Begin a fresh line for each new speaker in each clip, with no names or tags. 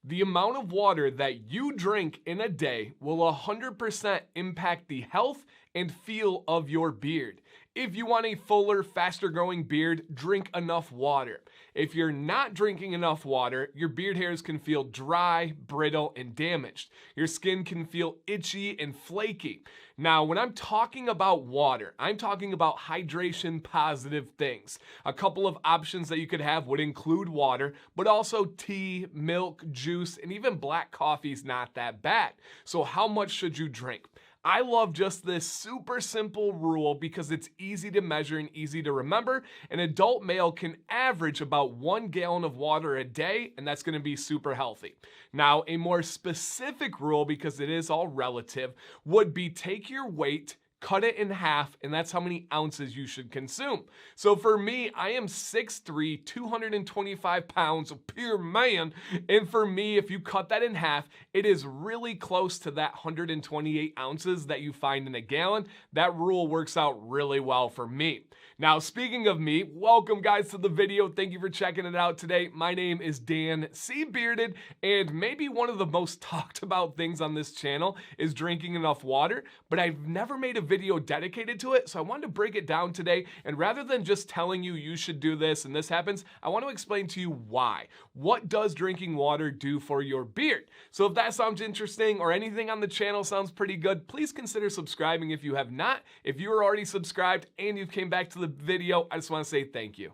The amount of water that you drink in a day will 100% impact the health and feel of your beard. If you want a fuller, faster growing beard, drink enough water. If you're not drinking enough water, your beard hairs can feel dry, brittle, and damaged. Your skin can feel itchy and flaky. Now, when I'm talking about water, I'm talking about hydration positive things. A couple of options that you could have would include water, but also tea, milk, juice, and even black coffee is not that bad. So how much should you drink? I love just this super simple rule because it's easy to measure and easy to remember. An adult male can average about 1 gallon of water a day, and that's going to be super healthy. Now, a more specific rule, because it is all relative, would be take your weight, cut it in half, and that's how many ounces you should consume. So for me, I am 6'3", 225 pounds, a pure man. And for me, if you cut that in half, it is really close to that 128 ounces that you find in a gallon. That rule works out really well for me. Now, speaking of me, welcome guys to the video. Thank you for checking it out today. My name is Dan C. Bearded, and maybe one of the most talked about things on this channel is drinking enough water, but I've never made a video dedicated to it, so I wanted to break it down today, and rather than just telling you you should do this and this happens, I want to explain to you why. What does drinking water do for your beard? So if that sounds interesting or anything on the channel sounds pretty good, please consider subscribing if you have not. If you are already subscribed and you've came back to the video, I just want to say thank you.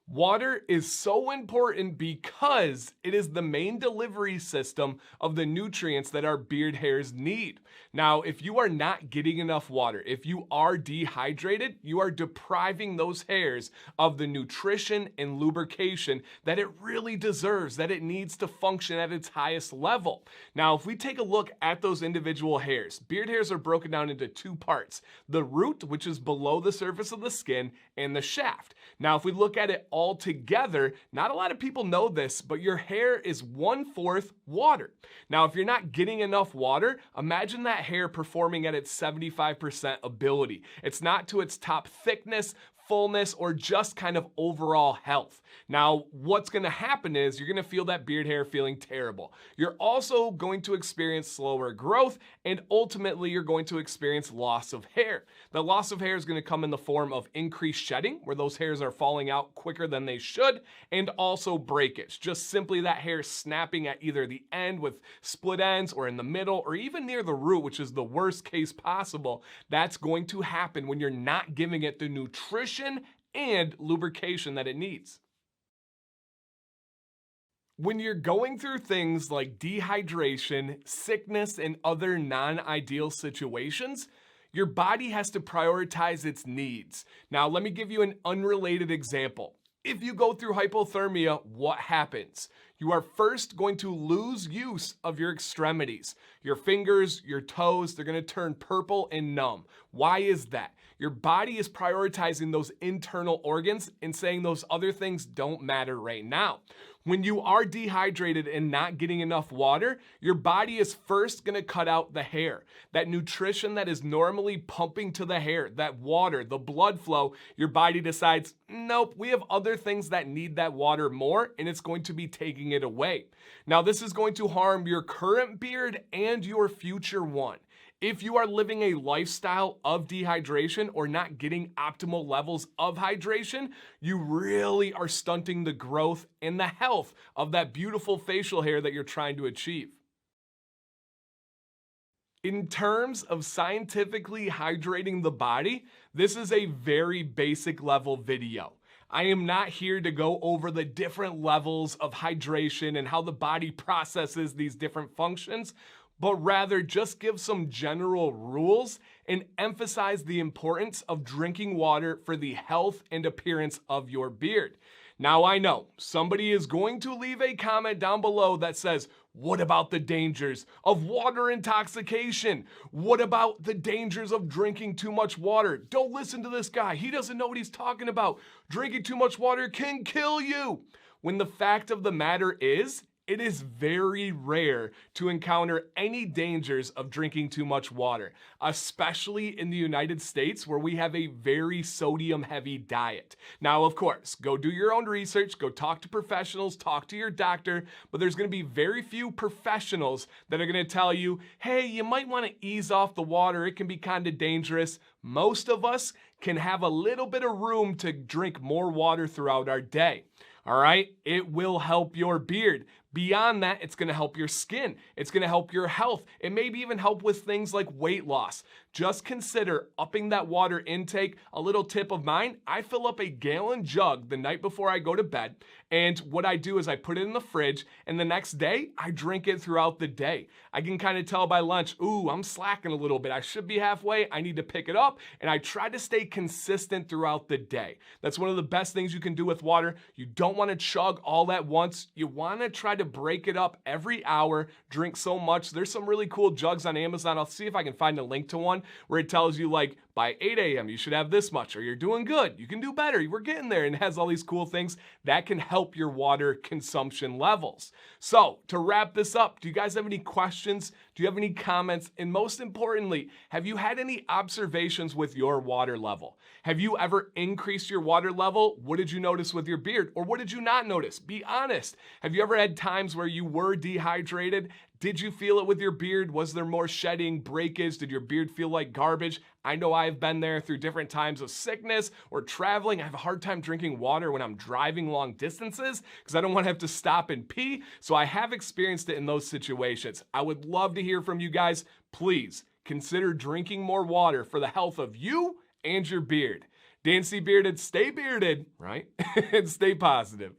Water is so important because it is the main delivery system of the nutrients that our beard hairs need. Now, if you are not getting enough water, if you are dehydrated, you are depriving those hairs of the nutrition and lubrication that it really deserves, that it needs to function at its highest level. Now, if we take a look at those individual hairs, beard hairs are broken down into two parts: the root, which is below the surface of the skin, and the shaft. Now, if we look at it all together, not a lot of people know this, but your hair is 1/4 water. Now, if you're not getting enough water, imagine that hair performing at its 75% ability. It's not to its top thickness, fullness, or just kind of overall health. Now, what's going to happen is you're going to feel that beard hair feeling terrible. You're also going to experience slower growth, and ultimately you're going to experience loss of hair. The loss of hair is going to come in the form of increased shedding, where those hairs are falling out quicker than they should, and also breakage, just simply that hair snapping at either the end with split ends or in the middle or even near the root, which is the worst case possible. That's going to happen when you're not giving it the nutrition and lubrication that it needs. When you're going through things like dehydration, sickness, and other non-ideal situations, your body has to prioritize its needs. Now, let me give you an unrelated example. If you go through hypothermia, what happens? You are first going to lose use of your extremities. Your fingers, your toes, they're going to turn purple and numb. Why is that? Your body is prioritizing those internal organs and saying those other things don't matter right now. When you are dehydrated and not getting enough water, your body is first going to cut out the hair. That nutrition that is normally pumping to the hair, that water, the blood flow, your body decides, nope, we have other things that need that water more, and it's going to be taking it away. Now, this is going to harm your current beard and your future one. If you are living a lifestyle of dehydration or not getting optimal levels of hydration, you really are stunting the growth and the health of that beautiful facial hair that you're trying to achieve. In terms of scientifically hydrating the body, this is a very basic level video. I am not here to go over the different levels of hydration and how the body processes these different functions, but rather just give some general rules and emphasize the importance of drinking water for the health and appearance of your beard. Now, I know somebody is going to leave a comment down below that says, what about the dangers of water intoxication? What about the dangers of drinking too much water? Don't listen to this guy. He doesn't know what he's talking about. Drinking too much water can kill you. When the fact of the matter is, it is very rare to encounter any dangers of drinking too much water, especially in the United States where we have a very sodium heavy diet. Now, of course, go do your own research, go talk to professionals, talk to your doctor, but there's going to be very few professionals that are going to tell you, hey, you might want to ease off the water, it can be kind of dangerous. Most of us can have a little bit of room to drink more water throughout our day. All right, it will help your beard. Beyond that, it's going to help your skin. It's going to help your health. It maybe even help with things like weight loss. Just consider upping that water intake. A little tip of mine, I fill up a gallon jug the night before I go to bed. And what I do is I put it in the fridge, and the next day I drink it throughout the day. I can kind of tell by lunch, ooh, I'm slacking a little bit. I should be halfway. I need to pick it up. And I try to stay consistent throughout the day. That's one of the best things you can do with water. You don't want to chug all at once. You want to try to break it up every hour, drink so much. There's some really cool jugs on Amazon. I'll see if I can find a link to one where it tells you like by 8 a.m. you should have this much, or you're doing good, you can do better, we're getting there, and it has all these cool things that can help your water consumption levels. So to wrap this up, do you guys have any questions? Do you have any comments? And most importantly, have you had any observations with your water level? Have you ever increased your water level? What did you notice with your beard? Or what did you not notice? Be honest. Have you ever had times where you were dehydrated? Did you feel it with your beard? Was there more shedding, breakage? Did your beard feel like garbage? I know I've been there through different times of sickness or traveling. I have a hard time drinking water when I'm driving long distances because I don't want to have to stop and pee. So I have experienced it in those situations. I would love to hear from you guys. Please consider drinking more water for the health of you and your beard. Dan C. Bearded, stay bearded, right? And stay positive.